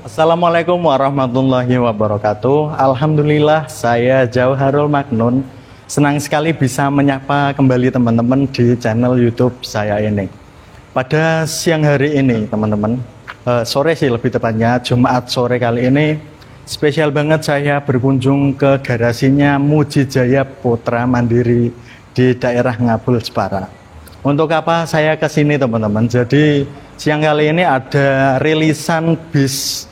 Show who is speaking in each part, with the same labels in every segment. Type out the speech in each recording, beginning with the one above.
Speaker 1: Assalamualaikum warahmatullahi wabarakatuh. Alhamdulillah, saya Jauharul Maknun. Senang sekali bisa menyapa kembali teman-teman di channel YouTube saya ini. Pada siang hari ini, teman-teman, sore sih lebih tepatnya, Jumat sore kali ini, spesial banget saya berkunjung ke garasinya Mujijaya Putra Mandiri di daerah Ngabul, Jepara. Untuk apa saya ke sini, teman-teman? Jadi siang kali ini ada rilisan bis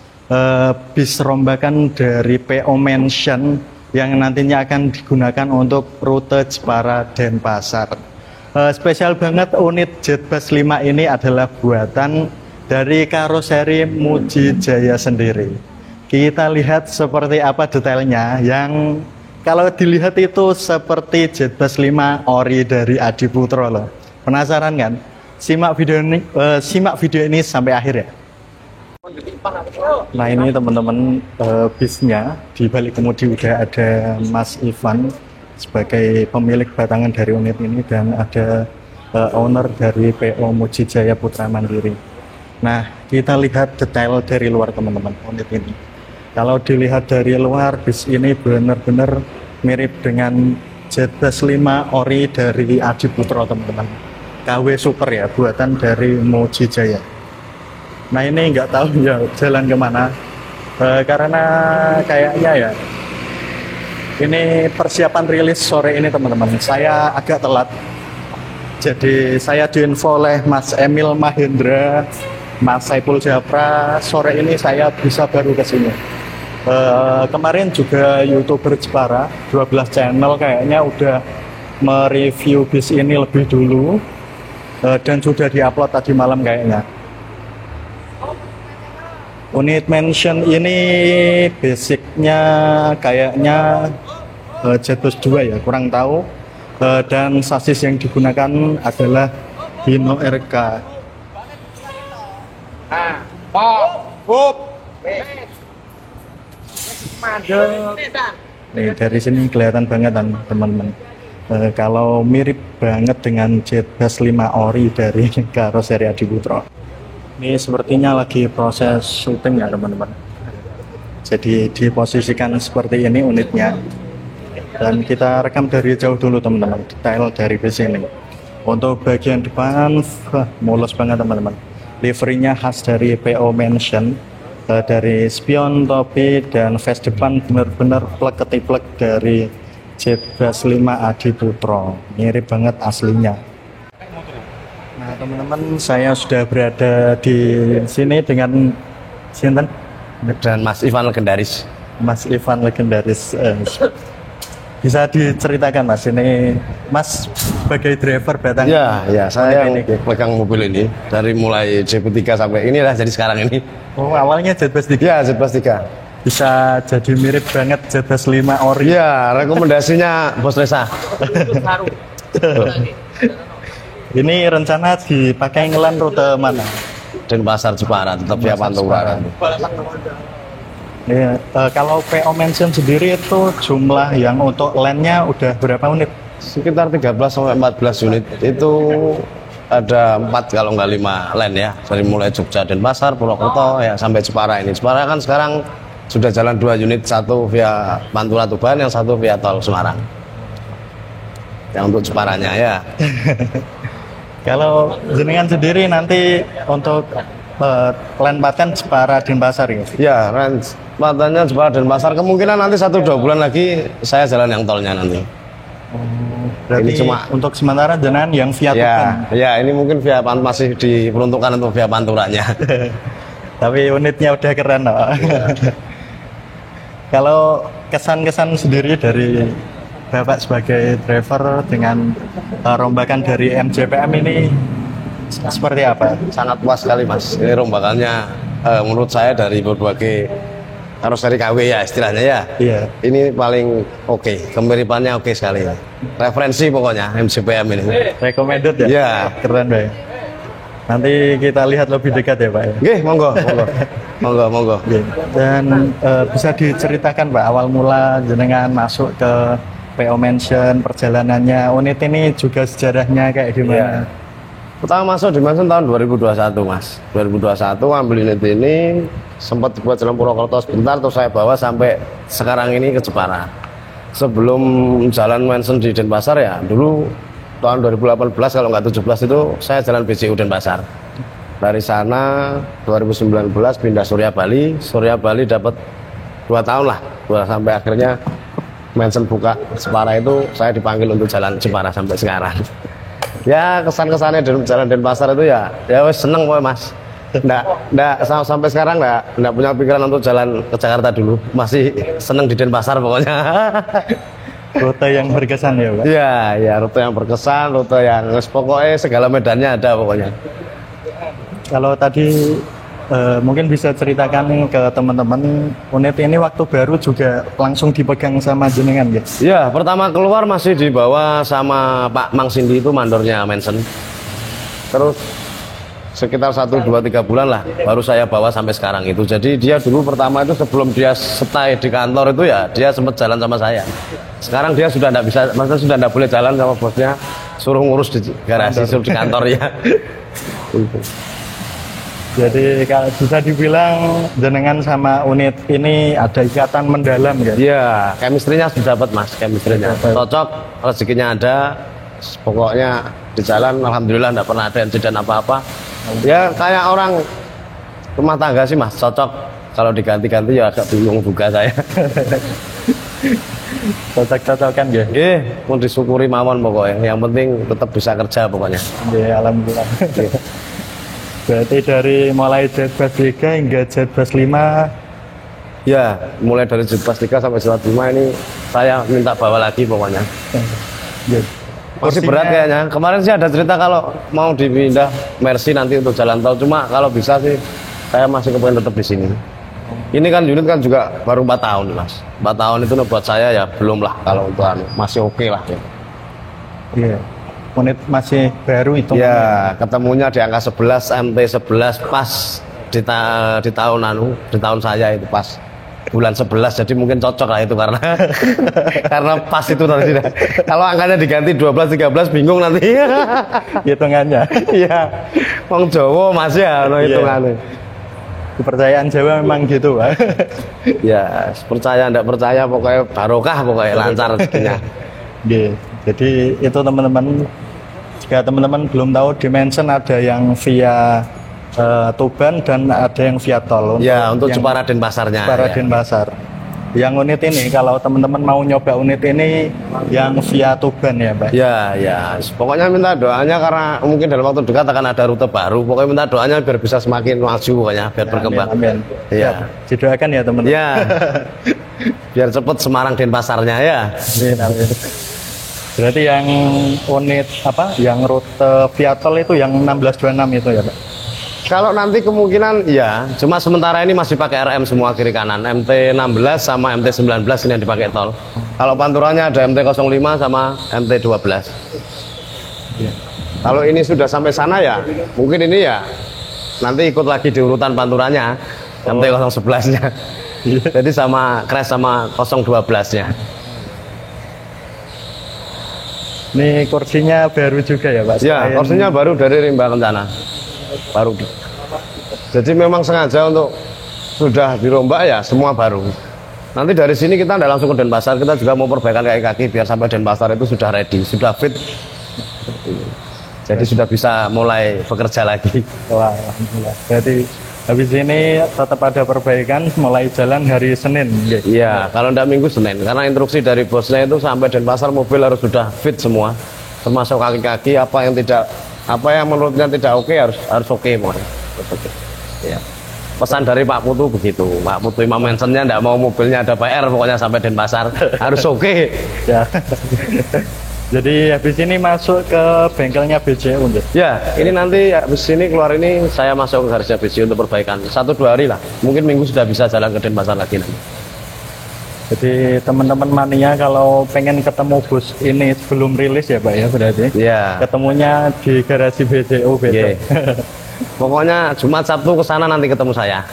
Speaker 1: rombakan dari PO Mansion yang nantinya akan digunakan untuk rute Jepara Denpasar. Spesial banget, unit Jetbus 5 ini adalah buatan dari karoseri Mujijaya sendiri. Kita lihat seperti apa detailnya, yang kalau dilihat itu seperti Jetbus 5 ori dari Adiputro loh. Penasaran kan? Simak video ini sampai akhir ya. Nah, ini teman-teman, bisnya di balik kemudi udah ada Mas Ivan sebagai pemilik batangan dari unit ini, dan ada owner dari PO Mujijaya Putra Mandiri. Nah, kita lihat detail dari luar, teman-teman, unit ini. Kalau dilihat dari luar, bis ini benar-benar mirip dengan Jetbus 5 ori dari Adiputro, teman-teman. KW Super ya, buatan dari Mujijaya. Nah, ini nggak tahu ya jalan kemana, karena kayaknya ya ini persiapan rilis sore ini, teman-teman. Saya agak telat, jadi saya diinfo oleh Mas Emil Mahendra, Mas Saiful Japra, sore ini saya bisa baru ke sini. Kemarin juga YouTuber Jepara 12 channel kayaknya udah mereview bis ini lebih dulu, dan sudah diupload tadi malam kayaknya. Unit Mansion ini basicnya kayaknya Jetbus 2 ya, kurang tahu, dan sasis yang digunakan adalah Hino RK. Nih, dari sini kelihatan banget kan, teman-teman, kalau mirip banget dengan Jetbus 5 ori dari karoseri Adiputro. Ini sepertinya lagi proses syuting ya, teman-teman. Jadi diposisikan seperti ini unitnya, dan kita rekam dari jauh dulu, teman-teman, detail dari bis ini. Untuk bagian depan mulus banget, teman-teman. Liverinya khas dari PO Mansion, dari spion, topi, dan face depan benar-benar plek-ketiplek dari Jetbus 5 Adiputro. Mirip banget aslinya. Nah, teman-teman, saya sudah berada di sini dengan Sinten
Speaker 2: dan Mas Ivan legendaris.
Speaker 1: Mas Ivan legendaris. Bisa diceritakan, Mas, ini Mas sebagai driver batang?
Speaker 2: Ya, saya yang pegang mobil ini dari mulai JP3 sampai inilah jadi sekarang ini.
Speaker 1: Oh, awalnya Jetbus 3?
Speaker 2: Ya, Jetbus 3.
Speaker 1: Bisa jadi mirip banget Jetbus 5 ori.
Speaker 2: Ya, rekomendasinya Bos Resa.
Speaker 1: Ini rencana dipakai ngelan rute mana?
Speaker 2: Denpasar Jepara, tetap via Pantura.
Speaker 1: Ya, kalau PO Mansion sendiri itu jumlah yang untuk landnya udah berapa unit?
Speaker 2: Sekitar 13 sampai 14 unit. Itu ada 4 kalau nggak 5 land ya. Dari mulai Jogja, Denpasar, Purwokerto ya sampai Jepara ini. Jepara kan sekarang sudah jalan 2 unit, satu via Pantura Tuban, yang satu via tol Semarang. Yang untuk Jeparanya ya.
Speaker 1: Kalau jenengan sendiri nanti untuk land paten Jepara Denpasar ya?
Speaker 2: Ya, patennya Jepara Denpasar, kemungkinan nanti 1-2 bulan lagi saya jalan yang tolnya nanti.
Speaker 1: Berarti ini cuma untuk sementara jenengan yang via Tuban?
Speaker 2: Ya, ini mungkin via masih diperuntukkan untuk via Panturanya.
Speaker 1: Tapi unitnya udah keren loh. Kalau kesan-kesan sendiri dari Bapak sebagai driver dengan rombakan dari MJPM ini seperti apa?
Speaker 2: Sangat puas sekali, Mas. Ini rombakannya menurut saya dari berbagai karoseri KW ya istilahnya ya.
Speaker 1: Iya.
Speaker 2: Ini paling oke, kemiripannya oke sekali. Referensi pokoknya MJPM ini.
Speaker 1: Recommended ya?
Speaker 2: Iya.
Speaker 1: Keren, Pak. Nanti kita lihat lebih dekat ya, Pak.
Speaker 2: Oke, monggo. Monggo.
Speaker 1: Dan bisa diceritakan, Pak, awal mula jenengan masuk ke PO Mansion, perjalanannya unit ini juga sejarahnya kayak gimana?
Speaker 2: Pertama masuk di Mansion tahun 2021, Mas. 2021 ambil unit ini sempat buat jalan Purwokerto sebentar, terus saya bawa sampai sekarang ini ke Jepara. Sebelum jalan Mansion di Denpasar ya, dulu tahun 2018 kalau nggak 17 itu saya jalan BCU Denpasar. Dari sana 2019 pindah Surya Bali dapat 2 tahun lah, sampai akhirnya Mansion buka Jepara itu saya dipanggil untuk jalan Jepara sampai sekarang. Ya kesan-kesannya jalan Denpasar itu ya wes seneng pokoknya Mas. Nggak sampai sekarang nggak punya pikiran untuk jalan ke Jakarta dulu, masih seneng di Denpasar pokoknya.
Speaker 1: Rute yang berkesan ya Pak?
Speaker 2: Ya rute yang berkesan, rute yang pokoknya segala medannya ada pokoknya.
Speaker 1: Kalau tadi mungkin bisa ceritakan ke teman-teman, unit ini waktu baru juga langsung dipegang sama jenengan ya?
Speaker 2: Ya, pertama keluar masih dibawa sama Pak Mang Sindi, itu mandornya Mansion. Terus sekitar 1, 2, 3 bulan lah baru saya bawa sampai sekarang itu. Jadi dia dulu pertama itu sebelum dia stay di kantor itu ya dia sempat jalan sama saya. Sekarang dia sudah tidak bisa, maksudnya sudah tidak boleh jalan sama bosnya, suruh ngurus di garasi, suruh di kantor ya.
Speaker 1: Jadi kalau bisa dibilang jenengan sama unit ini ada ikatan mendalam ya?
Speaker 2: Iya, chemistry-nya sudah dapat Mas, chemistry-nya cocok, rezekinya ada, pokoknya di jalan alhamdulillah tidak pernah ada insiden apa-apa. Ya kayak orang rumah tangga sih Mas, cocok. Kalau diganti-ganti ya agak bingung juga saya.
Speaker 1: Cocok-cocokan ya?
Speaker 2: Mau disyukuri mawon pokoknya, yang penting tetap bisa kerja pokoknya.
Speaker 1: Ya alhamdulillah. Berarti dari mulai Jetbus 3 hingga Jetbus 5.
Speaker 2: Ya, mulai dari Jetbus 3 sampai Jetbus 5 ini saya minta bawa lagi pokoknya.
Speaker 1: Ya.
Speaker 2: Masih berat kayaknya. Kemarin sih ada cerita kalau mau dipindah Mercy nanti untuk jalan tol, cuma kalau bisa sih saya masih kepengen tetap di sini. Ini kan unit kan juga baru 4 tahun Mas. 4 tahun itu buat saya ya belum lah, kalau untuk masih oke lah ya.
Speaker 1: Iya. Unit masih baru itu.
Speaker 2: Ya, ketemunya di angka 11, MT 11 pas di tahun saya itu pas bulan 11, jadi mungkin cocok lah itu karena karena pas itu nanti. Kalau angkanya diganti 12, 13 bingung nanti.
Speaker 1: Hitungannya.
Speaker 2: Iya. Wong Jawa masih ya hitungannya.
Speaker 1: Kepercayaan Jawa memang gitu, Pak.
Speaker 2: Ya, percaya enggak percaya pokoknya barokah, pokoknya lancar rezekinya.
Speaker 1: Jadi itu teman-teman, jika teman-teman belum tahu di Mansion ada yang via Tuban dan ada yang via tol.
Speaker 2: Ya, untuk Jepara Denpasarnya.
Speaker 1: Jepara Denpasar. Yang unit ini kalau teman-teman mau nyoba unit ini yang via Tuban ya, Pak.
Speaker 2: Ya. Pokoknya minta doanya karena mungkin dalam waktu dekat akan ada rute baru. Pokoknya minta doanya biar bisa semakin maju pokoknya, biar berkembang.
Speaker 1: Amin.
Speaker 2: Iya.
Speaker 1: Didoakan ya, teman-teman.
Speaker 2: Iya. Biar cepet Semarang Denpasarnya ya.
Speaker 1: Amin. Berarti yang unit yang rute via tol itu yang 1626 itu ya, Pak?
Speaker 2: Kalau nanti kemungkinan ya, cuma sementara ini masih pakai RM semua kiri kanan. MT16 sama MT19 ini yang dipakai tol. Kalau panturannya ada MT05 sama MT12.
Speaker 1: Ya.
Speaker 2: Kalau ini sudah sampai sana ya, mungkin ini ya nanti ikut lagi di urutan panturannya MT011-nya. Jadi sama crash sama 012-nya.
Speaker 1: Ini kursinya baru juga ya, Pak?
Speaker 2: Ya, kursinya baru dari Rimba Kencana. Baru. Jadi memang sengaja untuk sudah dirombak ya semua baru. Nanti dari sini kita tidak langsung ke Denpasar, kita juga mau perbaikan kaki-kaki biar sampai Denpasar itu sudah ready, sudah fit. Jadi sudah bisa mulai bekerja lagi.
Speaker 1: Wah, alhamdulillah. Jadi habis ini tetap ada perbaikan, mulai jalan hari Senin.
Speaker 2: Iya, kalau tidak Minggu Senin. Karena instruksi dari bosnya itu sampai Denpasar mobil harus sudah fit semua, termasuk kaki-kaki apa yang menurutnya tidak oke harus oke ya. Pesan dari Pak Putu begitu. Pak Putu Imam Mansionnya tidak mau mobilnya ada PR, pokoknya sampai Denpasar harus oke.
Speaker 1: Ya. Jadi habis ini masuk ke bengkelnya BCU.
Speaker 2: Ya, ini nanti habis ini keluar ini saya masuk ke garisnya BCU untuk perbaikan 1-2 hari lah. Mungkin Minggu sudah bisa jalan ke Denpasar lagi nanti.
Speaker 1: Jadi teman-teman mania kalau pengen ketemu bus ini sebelum rilis ya Pak ya, berarti
Speaker 2: ya
Speaker 1: ketemunya di garasi BCU besok.
Speaker 2: Yeah. Pokoknya Jumat Sabtu ke sana nanti ketemu saya.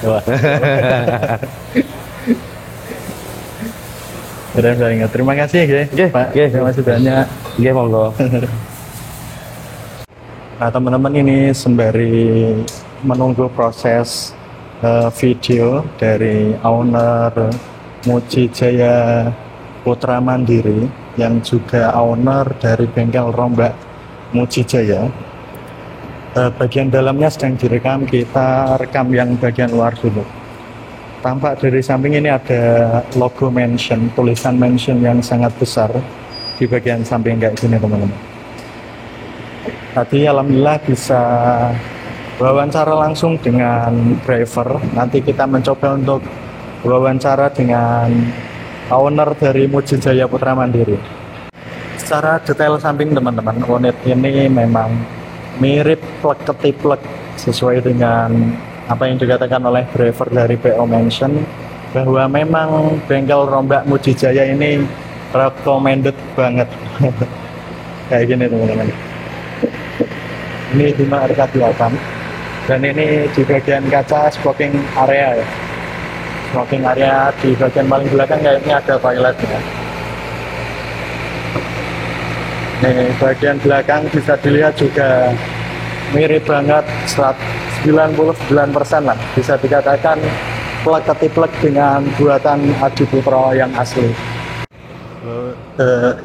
Speaker 1: Terima kasih Pak. Terima kasih banyak.
Speaker 2: Monggo.
Speaker 1: Nah teman-teman, ini sembari menunggu proses video dari owner Muji Jaya Putra Mandiri yang juga owner dari bengkel rombak Muji Jaya. Bagian dalamnya sedang direkam, kita rekam yang bagian luar dulu. Tampak dari samping ini ada logo mention, tulisan mention yang sangat besar di bagian samping kayak gini teman-teman. Tadi alhamdulillah bisa wawancara langsung dengan driver. Nanti kita mencoba untuk wawancara dengan owner dari Muji Jaya Putra Mandiri. Secara detail samping teman-teman, unit ini memang mirip plug ketiplek sesuai dengan apa yang dikatakan oleh driver dari PO Mention, bahwa memang bengkel rombak Muji Jaya ini recommended banget. Kayak gini teman-teman. Ini Hino RK28 dan ini di bagian kaca smoking area ya. Smoking area di bagian paling belakang kayaknya ada toiletnya. Nih, bagian belakang bisa dilihat juga mirip banget 99% lah. Bisa dikatakan plek ketiplek dengan buatan Adi Putro yang asli.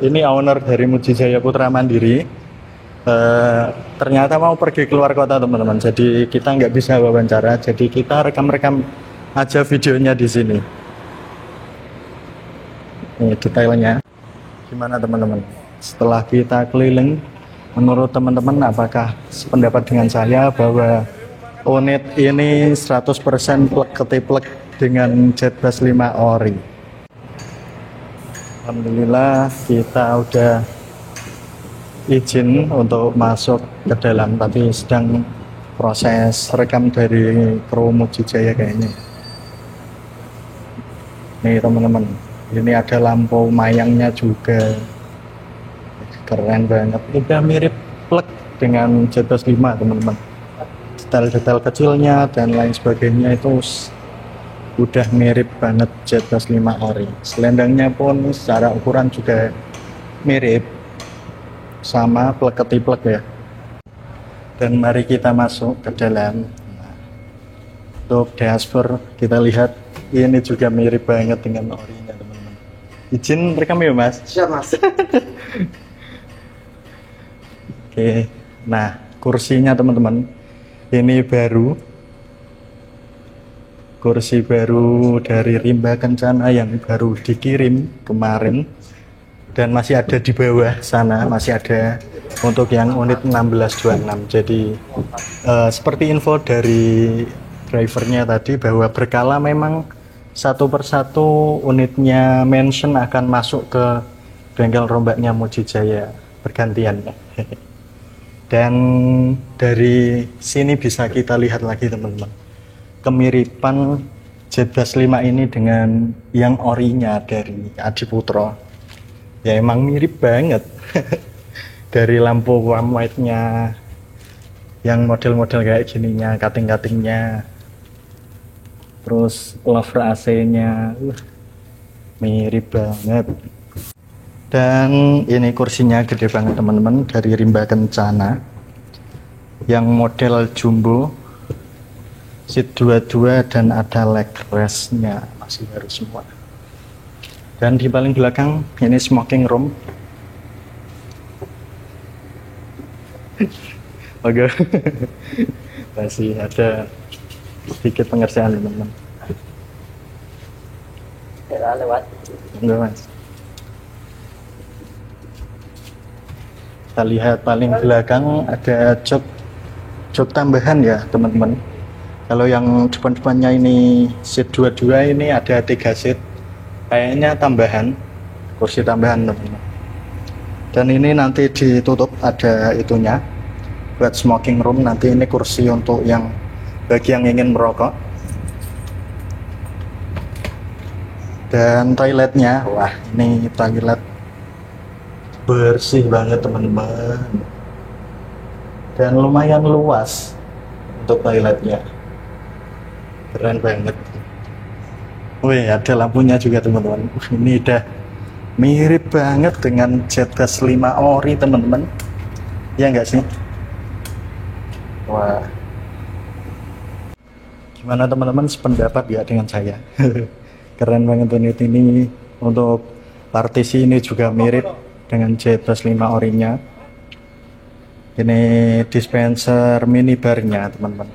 Speaker 1: Ini owner dari Muji Jaya Putra Mandiri. Ternyata mau pergi keluar kota teman-teman. Jadi kita nggak bisa wawancara. Jadi kita rekam-rekam aja videonya di sini. Ini detailnya. Gimana teman-teman? Setelah kita keliling, menurut teman-teman apakah sependapat dengan saya bahwa unit ini 100% plek ketiplek dengan JetBus 5 ori? Alhamdulillah kita udah izin untuk masuk ke dalam, tapi sedang proses rekam dari kru Muji Jaya kayaknya. Nih teman-teman, ini ada lampu mayangnya juga. Keren banget, udah mirip plek dengan JetBus 5 teman-teman. Detail-detail kecilnya dan lain sebagainya itu udah mirip banget JetBus 5 ori. Selendangnya pun secara ukuran juga mirip, sama plek ketiplek ya. Dan mari kita masuk ke dalam. Untuk dashboard kita lihat ini juga mirip banget dengan orinya teman-teman. Izin rekam ya mas?
Speaker 3: Siap mas.
Speaker 1: Oke, nah kursinya teman-teman ini baru, kursi baru dari Rimba Kencana yang baru dikirim kemarin dan masih ada di bawah sana, masih ada untuk yang unit 1626. Jadi seperti info dari drivernya tadi bahwa berkala memang satu persatu unitnya Mention akan masuk ke bengkel rombaknya Muji Jaya bergantian. Dan dari sini bisa kita lihat lagi teman-teman kemiripan JetBus 5 ini dengan yang orinya dari Adi Putro. Ya emang mirip banget. Dari lampu warm white-nya, yang model-model kayak gininya, cutting-cuttingnya, terus lover AC-nya, mirip banget. Dan ini kursinya gede banget teman-teman, dari Rimba Kencana yang model jumbo, seat 22 dan ada leg rest-nya, masih baru semua. Dan di paling belakang ini smoking room. Oke. Masih ada sedikit pengerjaan teman-teman.
Speaker 3: Lewat.
Speaker 1: Enggak mas. Kita lihat paling belakang ada jok tambahan ya teman-teman. Kalau yang depan-depannya ini seat 22 ini ada 3 seat, kayaknya tambahan, kursi tambahan teman-teman. Dan ini nanti ditutup ada itunya buat smoking room. Nanti ini kursi untuk yang bagi yang ingin merokok. Dan toiletnya, wah ini toilet bersih banget teman-teman, dan lumayan luas untuk toiletnya, keren banget. Wih, ada lampunya juga teman-teman. Ini udah mirip banget dengan JetBus 5 ori teman-teman, ya enggak sih? Wah, Gimana teman-teman, sependapat ya dengan saya? Keren banget unit ini. Untuk partisi ini juga mirip dengan J+5 orinya. Ini dispenser minibarnya teman-teman.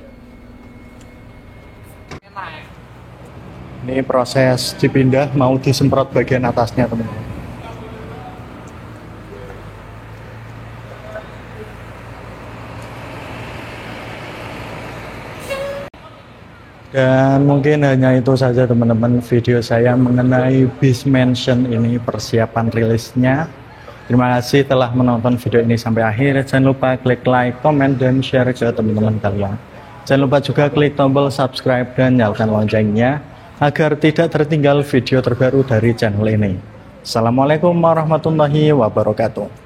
Speaker 1: Ini proses dipindah, mau disemprot bagian atasnya teman-teman. Dan mungkin hanya itu saja teman-teman video saya mengenai Beast Mansion ini, persiapan rilisnya. Terima kasih telah menonton video ini sampai akhir. Jangan lupa klik like, comment, dan share ke teman-teman kalian. Jangan lupa juga klik tombol subscribe dan nyalakan loncengnya agar tidak tertinggal video terbaru dari channel ini. Assalamualaikum warahmatullahi wabarakatuh.